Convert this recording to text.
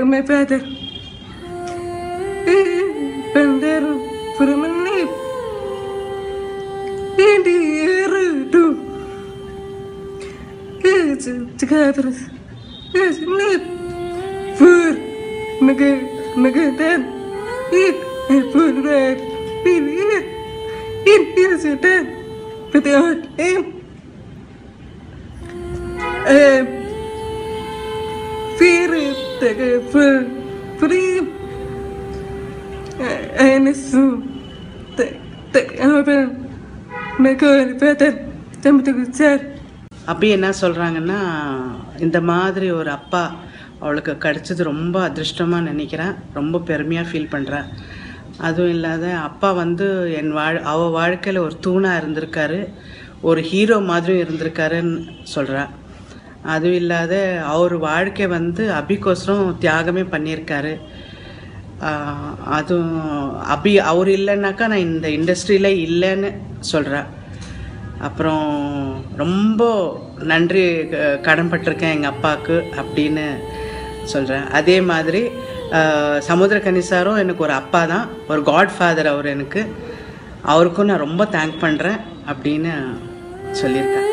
my father. Bandar permanen. Ini itu. Together. Yes, net. For Magadan. For that. In Sudan. But they are fear for free. And so அப்படி என்ன சொல்கிறாங்கன்னா, இந்த மாதிரி ஒரு அப்பா அவளுக்கு கிடச்சது ரொம்ப அதிர்ஷ்டமாக நினைக்கிறேன். ரொம்ப பெருமையாக ஃபீல் பண்ணுறேன். அதுவும் இல்லாத அப்பா வந்து அவள் வாழ்க்கையில் ஒரு தூணாக இருந்திருக்காரு, ஒரு ஹீரோ மாதிரியும் இருந்திருக்காருன்னு சொல்கிறா. அதுவும் இல்லாத அவர் வாழ்க்கை வந்து அபிக்கோசரம் தியாகமே பண்ணியிருக்காரு. அதுவும் அவர் இல்லைன்னாக்கா நான் இந்த இண்டஸ்ட்ரியில் இல்லைன்னு சொல்கிறேன். அப்புறம் ரொம்ப நன்றி கடன்பட்டிருக்கேன் எங்கள் அப்பாவுக்கு அப்படின்னு சொல்கிறேன். அதே மாதிரி சமுத்திரக்கனி சாரும் எனக்கு ஒரு அப்பா தான், ஒரு காட் ஃபாதர் அவர் எனக்கு. அவருக்கும் நான் ரொம்ப தேங்க் பண்ணுறேன் அப்படின்னு சொல்லியிருக்கேன்.